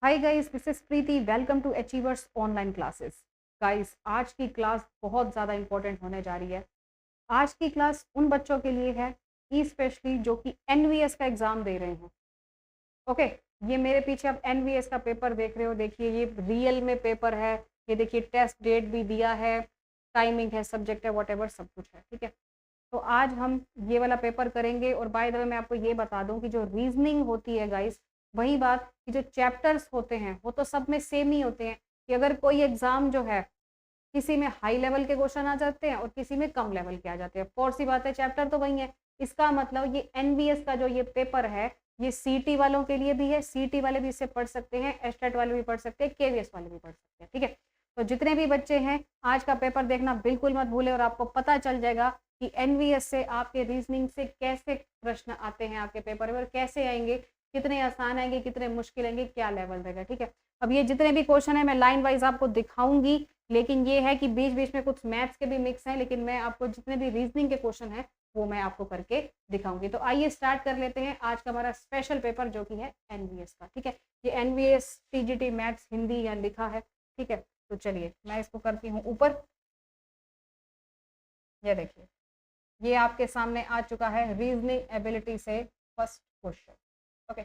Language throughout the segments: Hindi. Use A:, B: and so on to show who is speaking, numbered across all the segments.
A: Hi guys, this is Preeti. Welcome to Achievers online classes. Guys, आज की क्लास बहुत ज़्यादा इंपॉर्टेंट होने जा रही है। आज की क्लास उन बच्चों के लिए है स्पेशली जो कि एनवीएस का एग्ज़ाम दे रहे हैं। ओके, ये मेरे पीछे आप एनवीएस का पेपर देख रहे हो। देखिए, ये रियल में पेपर है। ये देखिए, टेस्ट डेट भी दिया है, टाइमिंग है, सब्जेक्ट है, वॉट सब कुछ है। ठीक है, तो आज हम ये वाला पेपर करेंगे। और बाय द वे मैं आपको ये बता दूं कि जो रीजनिंग होती है गाइस, वही बात कि जो चैप्टर्स होते हैं वो तो सब में सेम ही होते हैं। कि अगर कोई एग्जाम जो है, किसी में हाई लेवल के क्वेश्चन आ जाते हैं और किसी में कम लेवल के आ जाते हैं, फॉर सी बात है, चैप्टर तो वही है। इसका मतलब ये एनवीएस का जो ये पेपर है, ये सीटी वालों के लिए भी है। सीटी वाले भी इससे पढ़ सकते हैं, एस्टेट वाले भी पढ़ सकते हैं, केवीएस वाले भी पढ़ सकते हैं। ठीक है, तो जितने भी बच्चे हैं आज का पेपर देखना बिल्कुल मत भूले और आपको पता चल जाएगा कि एनवीएस से आपके रीजनिंग से कैसे प्रश्न आते हैं आपके पेपर में और कैसे आएंगे, कितने आसान आएंगे, कितने मुश्किल आएंगे, क्या लेवल रहेगा। ठीक है, अब ये जितने भी क्वेश्चन है मैं लाइन वाइज आपको दिखाऊंगी, लेकिन ये है कि बीच बीच में कुछ मैथ्स के भी मिक्स हैं, लेकिन मैं आपको जितने भी रीजनिंग के क्वेश्चन है वो मैं आपको करके दिखाऊंगी। तो आइए स्टार्ट कर लेते हैं आज का हमारा स्पेशल पेपर जो कि है एनवीएस का। ठीक है, ये एनवीएस टीजीटी मैथ्स हिंदी यहाँ लिखा है। ठीक है, तो चलिए मैं इसको करती हूँ ऊपर। ये देखिए, ये आपके सामने आ चुका है रीजनिंग एबिलिटी से first question. Okay,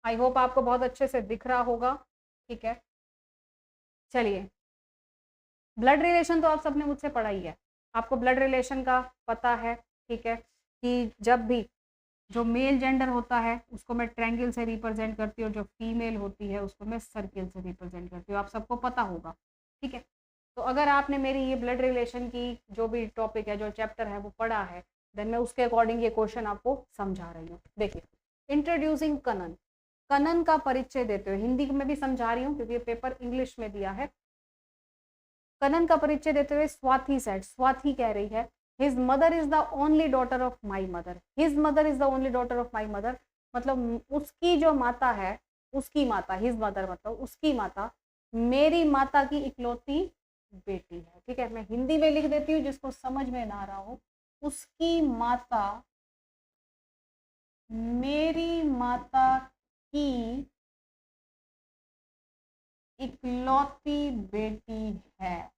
A: I hope आपको बहुत अच्छे से दिख रहा होगा। ठीक है, चलिए, ब्लड रिलेशन तो आप सबने मुझसे पढ़ा ही है, आपको ब्लड रिलेशन का पता है। ठीक है, कि जब भी जो मेल जेंडर होता है उसको मैं ट्रायंगल से रिप्रेजेंट करती हूँ, जो फीमेल होती है उसको मैं सर्किल से रिप्रेजेंट करती हूँ, आप सबको पता होगा। ठीक है, तो अगर आपने मेरी ये ब्लड रिलेशन की जो भी टॉपिक है, जो चैप्टर है वो पढ़ा है, देन मैं उसके अकॉर्डिंग ये क्वेश्चन आपको समझा रही हूँ। देखिए, इंट्रोड्यूसिंग कनन, कनन का परिचय देते हुए, हिंदी में भी समझा रही हूँ क्योंकि ये पेपर इंग्लिश में दिया है। कनन का परिचय देते हुए स्वाति सेड, स्वाति कह रही है his mother is the only daughter of my mother. His mother is the only daughter of my mother, मतलब उसकी जो माता है, उसकी माता, हिज मदर मतलब उसकी माता, मेरी माता की इकलौती बेटी है। ठीक है, मैं हिंदी में लिख देती हूँ जिसको समझ में ना रहा हो। उसकी माता मेरी माता की इकलौती बेटी है।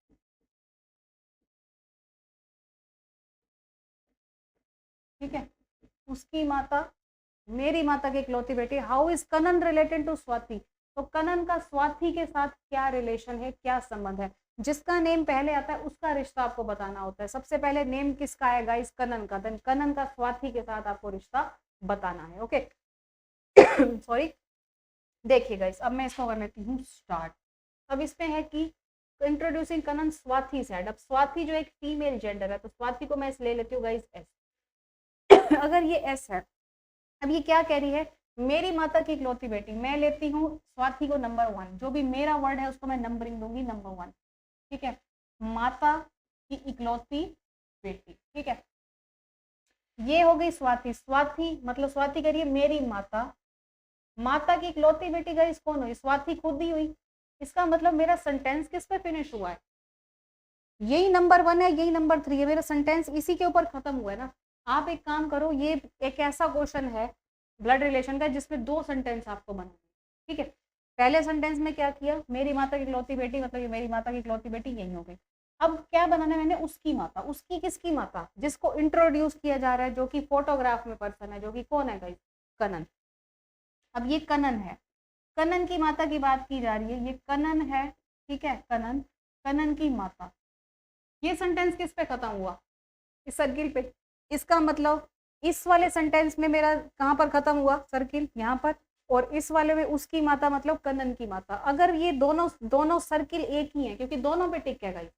A: ठीक है, उसकी माता मेरी माता की इकलौती बेटी। How is Kanan related to Swati, तो कनन का स्वाति के साथ क्या रिलेशन है, क्या संबंध है। जिसका नेम पहले आता है उसका रिश्ता आपको बताना होता है। सबसे पहले नेम किसका है गाइस, कनन का, देन कनन का स्वाति के साथ आपको रिश्ता बताना है। ओके सॉरी, देखिए गाइस, अब मैं इसको कर लेती हूँ स्टार्ट। अब इसमें है कि इंट्रोड्यूसिंग कनन स्वाति सेड। अब स्वाति जो एक फीमेल जेंडर है, तो स्वाति को मैं ले लेती हूँ गाइस एस। अगर ये एस है, अब ये क्या कह रही है, मेरी माता की इकलौती बेटी, मैं लेती हूँ स्वाति को नंबर 1, जो भी मेरा वर्ड है उसको मैं नंबरिंग दूंगी नंबर 1। ठीक है, माता की इकलौती बेटी। ठीक है, ये हो गई स्वाति। स्वाति मतलब स्वाति कह रही है मेरी माता, माता की इकलौती बेटी गाइस कौन हुई, स्वाति खुद ही हुई। इसका मतलब मेरा सेंटेंस किस पे फिनिश हुआ है, यही नंबर 1 है, यही नंबर 3 है, मेरा सेंटेंस इसी के ऊपर खत्म हुआ है ना। आप एक काम करो, ये एक ऐसा क्वेश्चन है ब्लड रिलेशन का जिसमें 2 सेंटेंस आपको बनाने। ठीक है, पहले सेंटेंस में क्या किया, मेरी माता की इकलौती बेटी, मतलब ये मेरी माता की इकलौती बेटी यही हो गई। अब क्या बनाना है मैंने, उसकी माता। उसकी किसकी माता, जिसको इंट्रोड्यूस किया जा रहा है, जो कि फोटोग्राफ में पर्सन है, जो कि कौन है गाइस, कनन। अब ये कनन है, कनन की माता की बात की जा रही है, ये कनन है। ठीक है, कनन, कनन की माता। ये सेंटेंस किस पे खत्म हुआ, इस सर्किल पे। इसका मतलब इस वाले सेंटेंस में मेरा कहां पर खत्म हुआ, सर्किल यहाँ पर, और इस वाले में उसकी माता मतलब कनन की माता। अगर ये दोनों दोनों सर्किल एक ही है, क्योंकि दोनों पे टिक है गाइस,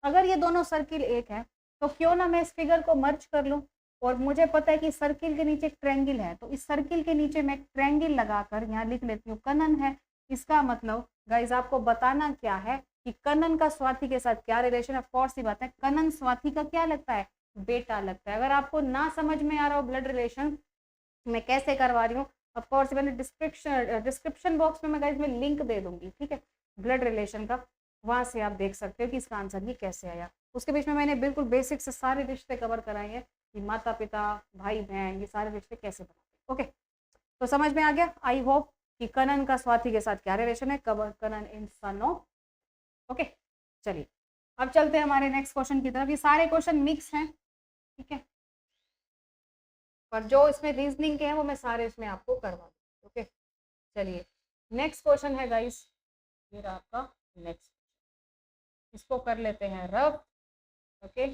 A: अगर ये दोनों सर्किल एक है तो क्यों ना मैं इस फिगर को मर्ज कर लूं। और मुझे पता है कि सर्किल के नीचे ट्रायंगल है, तो इस सर्किल के नीचे मैं ट्रायंगल लगाकर यहाँ लिख लेती हूँ कनन है। इसका मतलब गाइज आपको बताना क्या है कि कनन का स्वाति के साथ क्या रिलेशन है। ऑफकोर्स ही बात है, कनन स्वाति का क्या लगता है, बेटा लगता है। अगर आपको ना समझ में आ रहा हो ब्लड रिलेशन मैं कैसे करवा रही हूँ, ऑफकोर्स मैंने डिस्क्रिप्शन बॉक्स में मैं गाइज में लिंक दे दूंगी। ठीक है, ब्लड रिलेशन का, वहां से आप देख सकते हो कि इसका आंसर ये कैसे आया। उसके बीच में मैंने बिल्कुल बेसिक से सारे रिश्ते कवर कराए हैं कि माता पिता भाई बहन ये सारे रिश्ते कैसे बनाते हैं। ओके, तो समझ में आ गया आई होप। कि कनन का स्वाति के साथ क्या रिलेशन है, कनन इन सन ऑफ। ओके, चलिए अब चलते हैं हमारे नेक्स्ट क्वेश्चन की तरफ। ये सारे क्वेश्चन मिक्स हैं, ठीक है, पर जो इसमें रीजनिंग के हैं वो मैं सारे इसमें आपको करवा दूँ। ओके, चलिए नेक्स्ट क्वेश्चन है गाइस, मेरा आपका नेक्स्ट, इसको कर लेते हैं rough. Okay,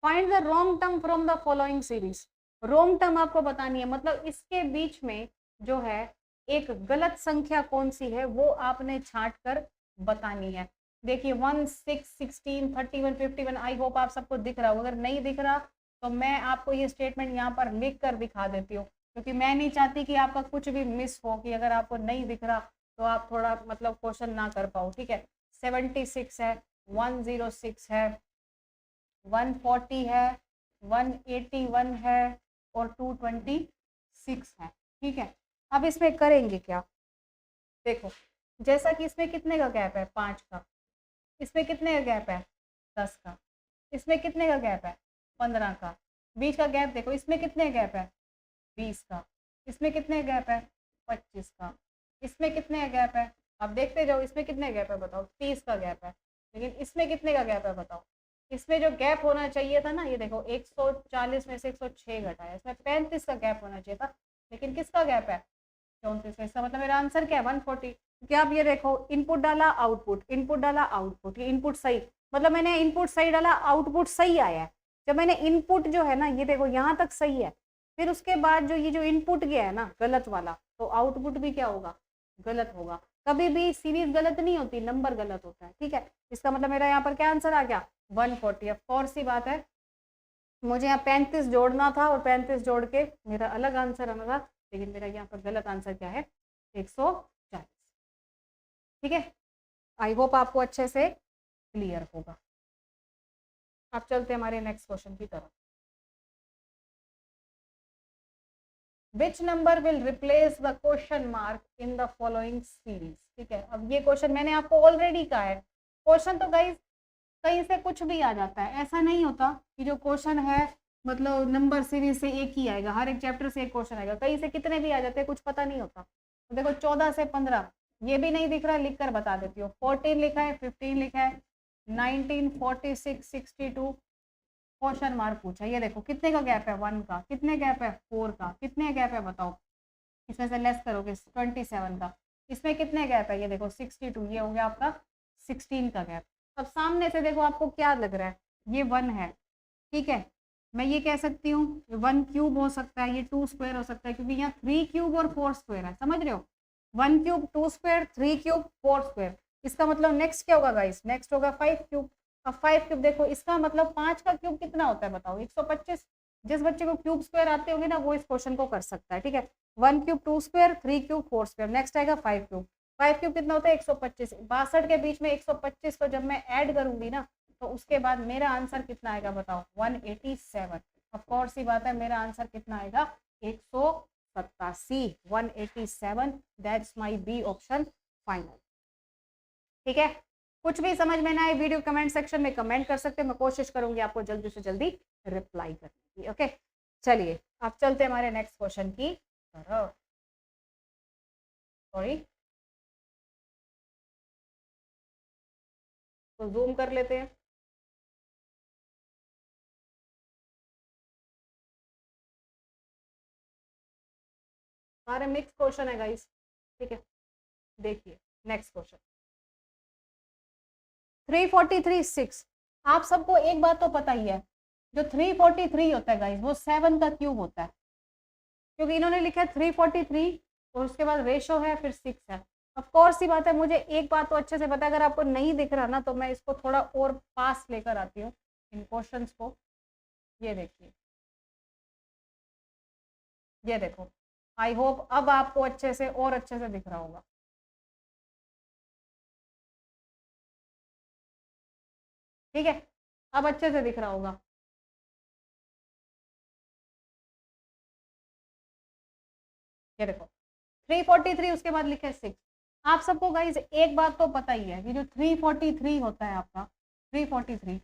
A: find the wrong term from the following series. Wrong term आपको बतानी है, मतलब इसके बीच में जो है एक गलत संख्या कौन सी है वो आपने छांट कर बतानी है। देखिए 1, 6, 16, 31, 51, आई होप आप सबको दिख रहा हो। अगर नहीं दिख रहा तो मैं आपको ये स्टेटमेंट यहाँ पर लिख कर दिखा देती हूँ, क्योंकि मैं नहीं चाहती कि आपका कुछ भी मिस हो, कि अगर आपको नहीं दिख रहा तो आप थोड़ा मतलब क्वेश्चन ना कर पाओ। ठीक है, 76 है, 106 है, 140 है, 181 है और 226 है। ठीक है, अब इसमें करेंगे क्या, देखो जैसा कि इसमें कितने का गैप है, 5 का, इसमें कितने का गैप है, 10 का, इसमें कितने का गैप है, 15 का, बीच का गैप देखो, इसमें कितने गैप है, 20 का, इसमें कितने गैप है, 25 का, इसमें कितने गैप है, अब देखते जाओ, इसमें कितने गैप है बताओ, 30 का गैप है, लेकिन इसमें कितने का गैप है बताओ। इसमें जो गैप होना चाहिए था ना, ये देखो 140 में से 106 घटा है, इसमें 35 का गैप होना चाहिए था, लेकिन किसका गैप है, 34 का। इसका मतलब मेरा आंसर क्या है, 140। क्या आप ये देखो, इनपुट डाला आउटपुट, इनपुट डाला आउटपुट, ये इनपुट सही, मतलब मैंने इनपुट सही डाला, आउटपुट सही आया है। जब मैंने इनपुट जो है ना, ये देखो यहाँ तक सही है, फिर उसके बाद जो ये जो इनपुट गया है ना गलत वाला, तो आउटपुट भी क्या होगा, गलत होगा। कभी भी सीरीज गलत नहीं होती, नंबर गलत होता है। ठीक है, इसका मतलब मेरा यहाँ पर क्या आंसर आ गया, 140। अब और सी बात है, मुझे यहाँ 35 जोड़ना था और 35 जोड़ के मेरा अलग आंसर आना था, लेकिन मेरा यहाँ पर गलत आंसर क्या है, 140। ठीक है, आई होप आपको अच्छे से क्लियर होगा। अब चलते हैं हमारे नेक्स्ट क्वेश्चन की तरफ। Which number will replace the question mark in the following series? ठीक है, अब ये क्वेश्चन मैंने आपको ऑलरेडी कहा है, क्वेश्चन तो गाइस कहीं से कुछ भी आ जाता है, ऐसा नहीं होता कि जो क्वेश्चन है मतलब नंबर सीरीज से एक ही आएगा, हर एक चैप्टर से एक क्वेश्चन आएगा, कहीं से कितने भी आ जाते हैं, कुछ पता नहीं होता। तो देखो 14 से 15, ये भी नहीं दिख रहा, लिख कर बता देती हूँ, 14 लिखा है, 15 लिखा है, 19, 46, 62, क्वेश्चन मार्क पूछा। ये देखो कितने का गैप है, 1 का, कितने गैप है, 4 का, कितने गैप है बताओ, इसमें से लेस करोगे 27 का, इसमें कितने गैप है, ये देखो 62, ये हो गया आपका 16 का गैप। अब सामने से देखो आपको क्या लग रहा है, ये 1 है, ठीक है, मैं ये कह सकती हूँ 1 क्यूब हो सकता है, ये 2 स्क्वायर हो सकता है, क्योंकि यहाँ 3 क्यूब और 4 स्क्वायर है, समझ रहे हो, 1 क्यूब, 2 स्क्वायर, 3 क्यूब, 4 स्क्वायर। इसका मतलब नेक्स्ट क्या होगा गाइस, नेक्स्ट होगा 5 क्यूब। अब 5 क्यूब देखो, इसका मतलब 5 का क्यूब कितना होता है बताओ, 125। जिस बच्चे को क्यूब स्क्वायर आते होंगे ना वो इस क्वेश्चन को कर सकता है। ठीक है, 1 cube, 2 square, 3 cube, 4 square, next आएगा 5 क्यूब। 5 क्यूब कितना होता है, 125। 62 के बीच में 125 को जब मैं ऐड करूंगी ना, तो उसके बाद मेरा आंसर कितना आएगा बताओ, 187। ऑफ कोर्स ही बात है, मेरा आंसर कितना आएगा, 187, 187। That's my B option final. ठीक है, कुछ भी समझ में ना आए वीडियो कमेंट सेक्शन में कमेंट कर सकते हैं, मैं कोशिश करूंगी आपको जल्दी से जल्दी रिप्लाई करने की। ओके, चलिए आप चलते हैं हमारे नेक्स्ट क्वेश्चन की तरफ। सॉरी, तो जूम कर लेते हैं। सारे मिक्स क्वेश्चन है गाइस। ठीक है, देखिए नेक्स्ट क्वेश्चन 343 आप सबको एक बात तो पता ही है, जो 343 होता है गाइस वो 7 का क्यूब होता है, क्योंकि इन्होंने लिखा है 343 और उसके बाद रेशो है फिर 6 है। ऑफ कोर्स ही बात है, मुझे एक बात तो अच्छे से पता है, अगर आपको नहीं दिख रहा ना तो मैं इसको थोड़ा और पास लेकर आती हूँ इन क्वेश्चंस को। ये देखिए, ये देखो, आई होप अब आपको अच्छे से और अच्छे से दिख रहा होगा। ठीक है, अब अच्छे से दिख रहा होगा। ये देखो 343 उसके बाद लिखा है 6। आप सबको गाइज एक बात तो पता ही है कि जो 343 होता है आपका 343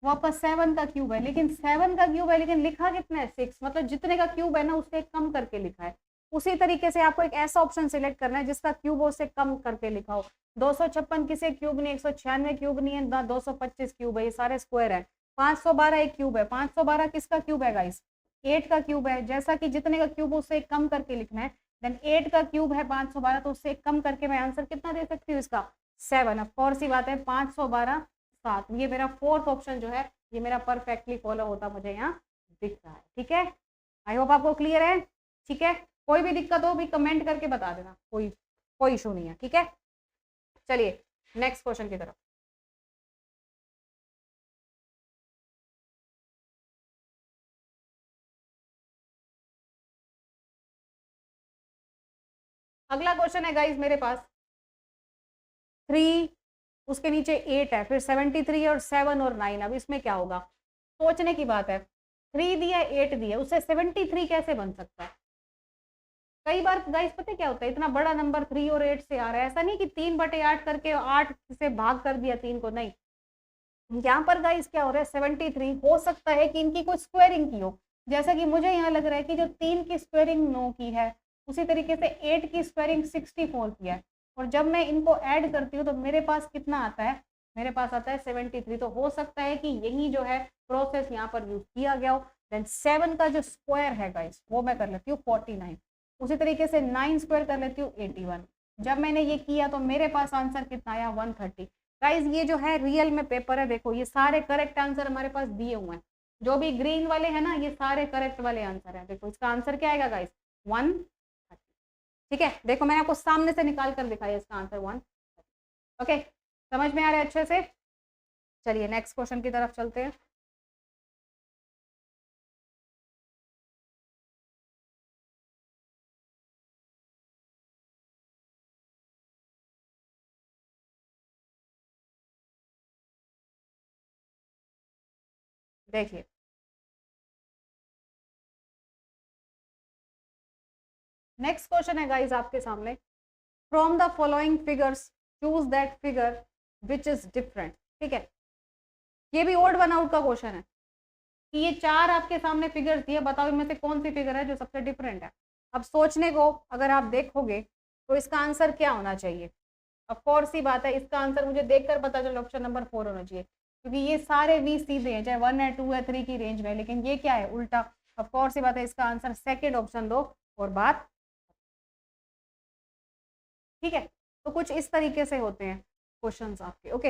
A: वापस 7 का क्यूब है, लेकिन 7 का क्यूब है लेकिन लिखा कितना है 6, मतलब जितने का क्यूब है ना उससे कम करके लिखा है। उसी तरीके से आपको एक ऐसा ऑप्शन सिलेक्ट करना है जिसका क्यूब उससे कम करके लिखा हो। 256 किसी क्यूब नहीं, 196 क्यूब नहीं है, 225 क्यूब है, ये सारे स्क्वायर है। 512 एक क्यूब है, 512 किसका क्यूब है गाइस, 8 का क्यूब है। जैसा कि जितने का क्यूब उससे कम करके लिखना है, देन 8 का क्यूब है 512, तो उससे कम करके मैं आंसर कितना दे सकती हूँ इसका 7। ऑफ कोर्स ही बात है 512 7, ये मेरा फोर्थ ऑप्शन जो है ये मेरा परफेक्टली फॉलो होता मुझे यहाँ दिख रहा है। ठीक है, आई होप आपको क्लियर है। ठीक है, कोई भी दिक्कत हो भी कमेंट करके बता देना, कोई इशू नहीं है। ठीक है, चलिए नेक्स्ट क्वेश्चन की तरफ। अगला क्वेश्चन है गाइस मेरे पास 3, उसके नीचे 8 है, फिर 73 और 7 और 9। अब इसमें क्या होगा, सोचने की बात है। 3 दिया 8 दिया, उससे 73 कैसे बन सकता है। कई बार गाइस पता है क्या होता है, इतना बड़ा नंबर 3 और 8 से आ रहा है, ऐसा नहीं कि 3/8 करके 8 से भाग कर दिया 3 को, नहीं। यहाँ पर गाइस क्या हो रहा है 73, हो सकता है कि इनकी कोई स्क्वायरिंग की हो, जैसा कि मुझे यहाँ लग रहा है कि जो 3 की स्क्वायरिंग 9 की है, उसी तरीके से 8 की स्क्वायरिंग 64 की है, और जब मैं इनको ऐड करती हूँ तो मेरे पास कितना आता है, मेरे पास आता है 73। तो हो सकता है कि यही जो है प्रोसेस यहाँ पर यूज किया गया हो। देन 7 का जो स्क्वायर है गाइस वो मैं कर लेती हूँ 49, उसी तरीके से 9 स्क्वायर कर लेती हूँ 81। जब मैंने ये किया तो मेरे पास आंसर कितना आया 130। गाइज ये जो है रियल में पेपर है, देखो ये सारे करेक्ट आंसर हमारे पास दिए हुए हैं, जो भी ग्रीन वाले हैं ना ये सारे करेक्ट वाले आंसर है। देखो इसका आंसर क्या आएगा गाइज 130। ठीक है, देखो मैंने आपको सामने से निकाल कर दिखाया इसका आंसर 130। ओके, समझ में आ रहा है अच्छे से। चलिए नेक्स्ट क्वेश्चन की तरफ चलते हैं। देखिए नेक्स्ट क्वेश्चन है गाइज आपके सामने, from the following figures choose that figure which is different. ठीक है, ये भी ओड वन आउट का क्वेश्चन है कि ये 4 आपके सामने फिगर्स दिए, बताओ इनमें से कौन सी फिगर है जो सबसे डिफरेंट है। अब सोचने को अगर आप देखोगे तो इसका आंसर क्या होना चाहिए। ऑफ कोर्स ही बात है, इसका आंसर मुझे देखकर पता चला ऑप्शन नंबर 4 होना चाहिए, क्योंकि ये सारे वी सीधे हैं, चाहे 1 है 2 है 3 की रेंज में, लेकिन ये क्या है उल्टा। ऑफ कोर्स ही बात है, इसका आंसर सेकेंड ऑप्शन दो और बात। ठीक है, तो कुछ इस तरीके से होते हैं क्वेश्चंस आपके। ओके,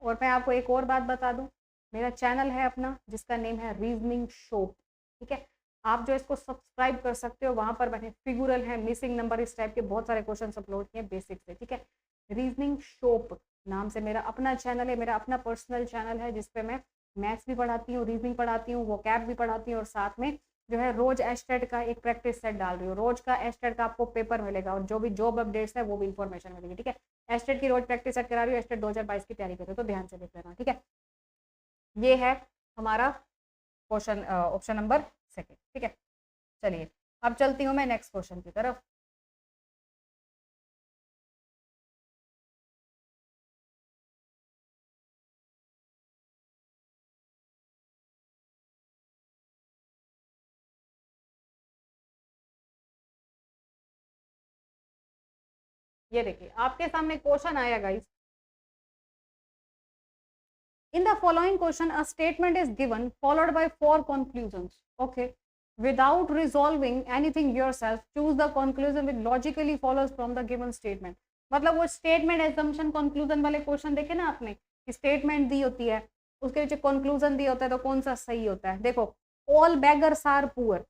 A: और मैं आपको एक और बात बता दूं, मेरा चैनल है अपना जिसका नेम है रीजनिंग शो। ठीक है, आप जो इसको सब्सक्राइब कर सकते हो, वहां पर मैंने फिगुरल है, मिसिंग नंबर, इस टाइप के बहुत सारे क्वेश्चन अपलोड किए बेसिक से। ठीक है, रीजनिंग शोप नाम से मेरा अपना चैनल है, मेरा अपना पर्सनल चैनल है जिसपे मैं मैथ्स भी पढ़ाती हूँ, रीजनिंग पढ़ाती हूँ, वोकैब भी पढ़ाती हूँ, और साथ में जो है रोज एस्टेट का एक प्रैक्टिस सेट डाल रही हूँ। रोज का एस्टेट का आपको पेपर मिलेगा और जो भी जॉब अपडेट्स है वो भी इन्फॉर्मेशन मिलेगी। ठीक है, एस्टेट की रोज प्रैक्टिस सेट करा रही हूँ, एस्टेट 2022 की तैयारी कर रही हूँ, तो ध्यान से देख लेना। ठीक है, ये है हमारा क्वेश्चन ऑप्शन नंबर सेकेंड। ठीक है, चलिए अब चलती हूँ मैं नेक्स्ट क्वेश्चन की तरफ। ये देखिए आपके सामने क्वेश्चन आया guys, in the following question a statement is given followed by 4 conclusions. Okay, without resolving anything yourself choose the conclusion which logically follows from the given statement। मतलब वो स्टेटमेंट एजम्पशन कंक्लूजन वाले क्वेश्चन देखे ना आपने, स्टेटमेंट दी होती है उसके नीचे कंक्लूजन दिया होता है, तो कौन सा सही होता है। देखो all beggars are poor,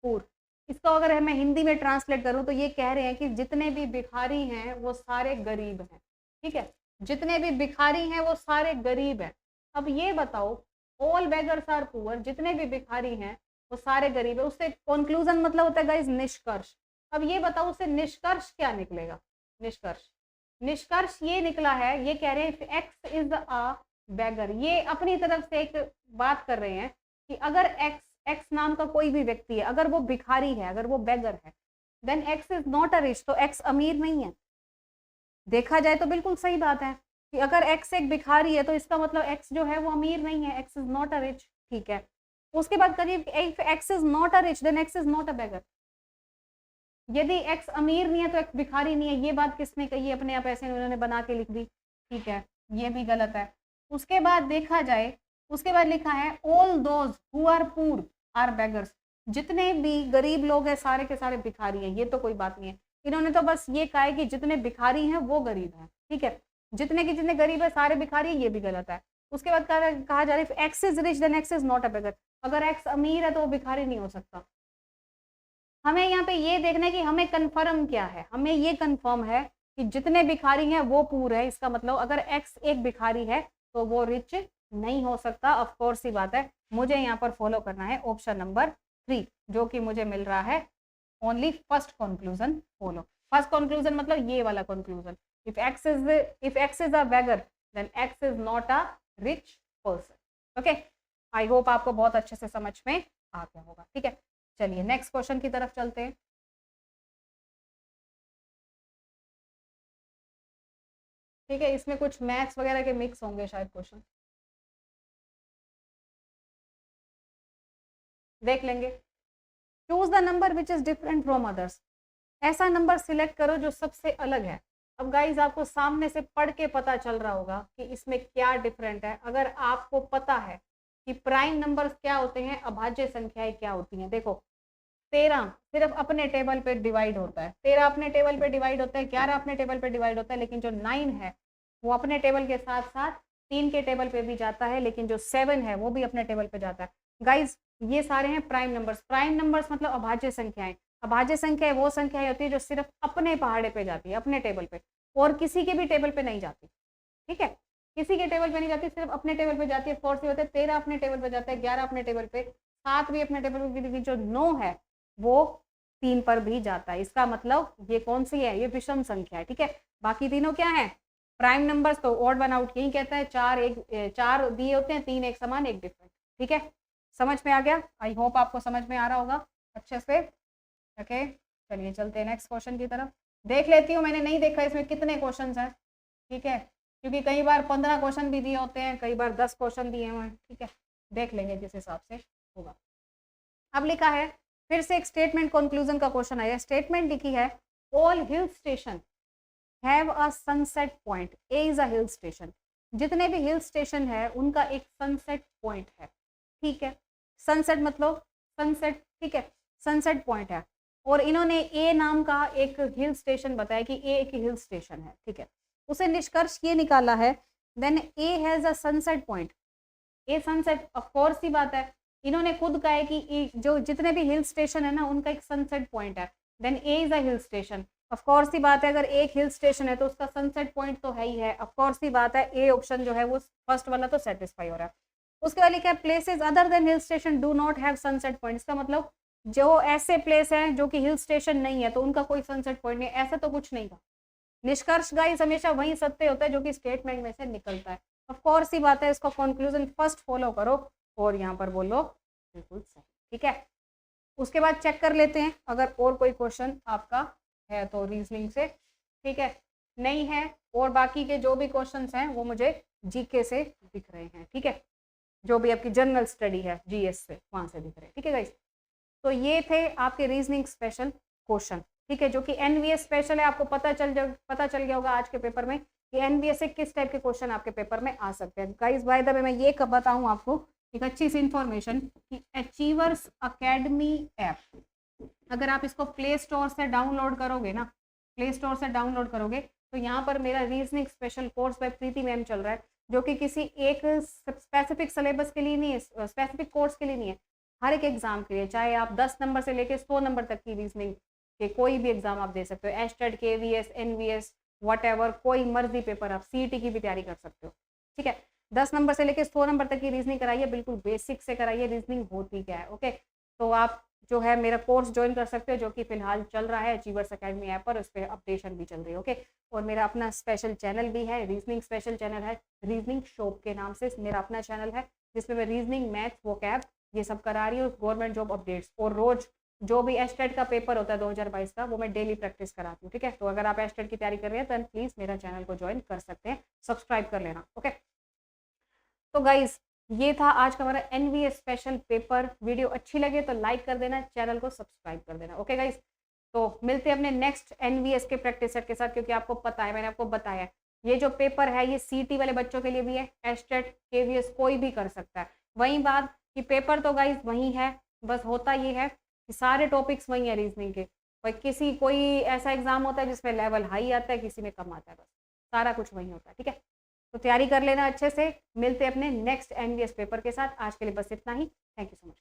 A: poor, इसको अगर मैं हिंदी में ट्रांसलेट करूं तो ये कह रहे हैं कि जितने भी भिखारी हैं वो सारे गरीब हैं। ठीक है, जितने भी भिखारी हैं वो सारे गरीब हैं। अब ये बताओ ऑल बेगर्स आर पुअर, जितने भी भिखारी हैं वो सारे गरीब है, उससे कंक्लूजन मतलब होता है गाइस निष्कर्ष। अब ये बताओ उससे निष्कर्ष क्या निकलेगा। निष्कर्ष, निष्कर्ष ये निकला है, ये कह रहे हैं एक्स इज अ बेगर। ये अपनी तरफ से एक बात कर रहे हैं कि अगर एक्स नाम का कोई भी व्यक्ति है, अगर वो भिखारी है, अगर वो बेगर है, then X is not a rich, तो एक्स अमीर नहीं है। देखा जाए तो बिल्कुल सही बात है, कि अगर एक्स एक भिखारी है तो इसका मतलब एक्स जो है वो अमीर नहीं है, X is not a rich, ठीक है। उसके बाद करीब X is not a rich then X is not a beggar. यदि एक्स अमीर नहीं है तो एक्स भिखारी नहीं है, ये बात किसने कही? अपने आप ऐसे उन्होंने बना के लिख दी, ठीक है, ये भी गलत है। उसके बाद देखा जाए, उसके बाद लिखा है all those who are poor are beggars, जितने भी गरीब लोग हैं सारे के सारे भिखारी हैं, ये तो कोई बात नहीं है। इन्होंने तो बस ये कहा है कि जितने भिखारी हैं वो गरीब हैं, ठीक है, जितने के जितने गरीब है सारे भिखारी हैं, ये भी गलत है। उसके बाद कहा जा रहा है X is rich then X is not a beggar, अगर एक्स अमीर है तो वो भिखारी नहीं हो सकता। हमें यहाँ पे ये देखना है कि हमें कंफर्म क्या है, हमें ये कंफर्म है कि जितने भिखारी हैं वो पूरे है, इसका मतलब अगर एक्स एक भिखारी है तो वो रिच नहीं हो सकता। ऑफ कोर्स ही बात है, मुझे यहाँ पर फॉलो करना है ऑप्शन नंबर 3, जो कि मुझे मिल रहा है only first conclusion follow. First conclusion मतलब ये वाला conclusion, if X is a beggar then X is not a rich person. Okay, I hope आपको बहुत अच्छे से समझ में आ गया होगा, ठीक है। चलिए नेक्स्ट क्वेश्चन की तरफ चलते हैं। ठीक है, इसमें कुछ मैथ्स वगैरह के मिक्स होंगे शायद क्वेश्चन, देख लेंगे। Choose the number which is different from others, ऐसा नंबर सिलेक्ट करो जो सबसे अलग है। अब गाइज आपको सामने से पढ़ के पता चल रहा होगा कि इसमें क्या डिफरेंट है। अगर आपको पता है कि प्राइम नंबर्स क्या होते हैं, अभाज्य संख्याएं क्या होती हैं, देखो 13 सिर्फ अपने टेबल पे डिवाइड होता है, 13 अपने टेबल पे डिवाइड होता है, 11 अपने टेबल पे डिवाइड होता है, लेकिन जो 9 है वो अपने टेबल के साथ साथ 3 के टेबल पे भी जाता है, लेकिन जो 7 है वो भी अपने टेबल पे जाता है। गाइज ये सारे हैं प्राइम नंबर्स। प्राइम नंबर्स मतलब अभाज्य संख्याएं। अभाज्य संख्याएं वो संख्याएं होती है जो सिर्फ अपने पहाड़े पे जाती है, अपने टेबल पे, और किसी के भी टेबल पे नहीं जाती, ठीक है, किसी के टेबल पे नहीं जाती, सिर्फ अपने टेबल पे जाती है। फोर से होते हैं 13 अपने टेबल पे जाता है, 11 अपने टेबल पे, 7 भी अपने टेबल पे, जो 9 है वो 3 पर भी जाता है। इसका मतलब ये कौन सी है? ये विषम संख्या है, ठीक है। बाकी तीनों क्या है? Prime numbers. तो ऑड वन आउट यही कहता है, 4 दिए होते हैं, 3 एक समान एक डिफरेंट, ठीक है। समझ में आ गया? आई होप आपको समझ में आ रहा होगा अच्छे से। ओके, चलिए चलते हैं नेक्स्ट क्वेश्चन की तरफ। देख लेती हूँ, मैंने नहीं देखा इसमें कितने क्वेश्चन हैं, ठीक है, क्योंकि कई बार 15 क्वेश्चन भी दिए होते हैं, कई बार 10 क्वेश्चन दिए हुए हैं, ठीक है, देख लेंगे जिस हिसाब से होगा। अब लिखा है, फिर से एक स्टेटमेंट कंक्लूजन का क्वेश्चन आया। स्टेटमेंट लिखी है, all hill station have a sunset point, A is a hill station. जितने भी हिल स्टेशन है उनका एक सनसेट पॉइंट है, ठीक है। सनसेट मतलब सनसेट, ठीक है, सनसेट पॉइंट है। और इन्होंने ए नाम का एक हिल स्टेशन बताया कि ए एक हिल स्टेशन है, ठीक है। उसे निष्कर्ष ये निकाला है, then A has a sunset point, A sunset, of course ही बात है, इन्होंने खुद कहा है कि जो जितने भी हिल स्टेशन है ना उनका एक सनसेट पॉइंट है, then A is a hill station. Of course ही बात है, अगर एक हिल स्टेशन है तो उसका सनसेट पॉइंट तो है ही है, ऑफ कोर्स ही बात है, ए ऑप्शन जो है वो फर्स्ट वाला तो सेटिस्फाई हो रहा है। उसके बाद लिखा है, places other than hill station do not have sunset point. इसका मतलब जो ऐसे प्लेस है जो कि हिल स्टेशन नहीं है तो उनका कोई सनसेट पॉइंट नहीं, ऐसा तो कुछ नहीं था। निष्कर्ष गाइस हमेशा वही सत्य होता है जो कि स्टेटमेंट में से निकलता है। ऑफ कोर्स ही बात है, इसका कंक्लूजन फर्स्ट फॉलो करो और यहाँ पर बोलो बिल्कुल सही, ठीक है। उसके बाद चेक कर लेते हैं अगर और कोई क्वेश्चन आपका है तो रीजनिंग से, ठीक है, नहीं है, और बाकी के जो भी क्वेश्चन हैं वो मुझे जीके से दिख रहे हैं, ठीक है, जो भी आपकी जनरल स्टडी है जीएस से वहां से दिख रहे हैं, ठीक है गाइस। तो ये थे आपके रीजनिंग स्पेशल क्वेश्चन, ठीक है, जो कि एनवीएस स्पेशल है। आपको पता चल गया होगा आज के पेपर में कि एनवीएस से किस टाइप के क्वेश्चन आपके पेपर में आ सकते हैं। गाइस बाय द वे मैं ये कब बताऊं आपको एक अच्छी सी इंफॉर्मेशन कि अचीवर्स अकेडमी ऐप, अगर आप इसको प्ले स्टोर से डाउनलोड करोगे ना, प्ले स्टोर से डाउनलोड करोगे तो यहाँ पर मेरा रीजनिंग स्पेशल कोर्स बाय प्रीति मैम चल रहा है, जो कि किसी एक स्पेसिफिक सिलेबस के लिए नहीं है, स्पेसिफिक कोर्स के लिए नहीं है, हर एक एग्जाम के लिए, चाहे आप 10 नंबर से लेके 100 नंबर तक की रीजनिंग के कोई भी एग्जाम आप दे सकते हो, एस्टेट, केवीएस, एनवीएस, व्हाटएवर, कोई मर्जी पेपर, आप सीईटी की भी तैयारी कर सकते हो, ठीक है। 10 नंबर से लेके 100 नंबर तक की रीजनिंग कराइए, बिल्कुल बेसिक से कराइए, रीजनिंग होती क्या है, ओके। तो आप जो है मेरा कोर्स ज्वाइन कर सकते हो, जो कि फिलहाल चल रहा है अचीवर्स अकेडमी ऐप पर, उस पर अपडेशन भी चल रही है, ओके। और मेरा अपना स्पेशल चैनल भी है, रीजनिंग स्पेशल चैनल है, रीजनिंग शॉप के नाम से मेरा अपना चैनल है, जिसमें मैं रीजनिंग, मैथ्स, वोकैब ये सब करा रही हूँ, गवर्नमेंट जॉब अपडेट्स, और रोज जो भी एस्टेट का पेपर होता है 2022 का, वो मैं डेली प्रैक्टिस कराती हूँ, ठीक है। तो अगर आप एस्टेट की तैयारी कर रहे हैं तो प्लीज मेरा चैनल को ज्वाइन कर सकते हैं, सब्सक्राइब कर लेना, ओके। तो गाइज ये था आज का हमारा एनवीएस स्पेशल पेपर। वीडियो अच्छी लगे तो लाइक कर देना, चैनल को सब्सक्राइब कर देना, ओके गाइज। तो मिलते हैं अपने नेक्स्ट एनवीएस के प्रैक्टिस सेट के साथ, क्योंकि आपको पता है, मैंने आपको बताया ये जो पेपर है ये सीटी वाले बच्चों के लिए भी है, एस्टेट केवीएस कोई भी कर सकता है। वही बात कि पेपर तो गाइज वही है, बस होता ये है कि सारे टॉपिक्स वही है रीजनिंग के। भाई किसी कोई ऐसा एग्जाम होता है जिसमें लेवल हाई आता है, किसी में कम आता है, बस सारा कुछ वही होता है, ठीक है। तो तैयारी कर लेना अच्छे से। मिलते हैं अपने नेक्स्ट एनवीएस पेपर के साथ। आज के लिए बस इतना ही। Thank you so much.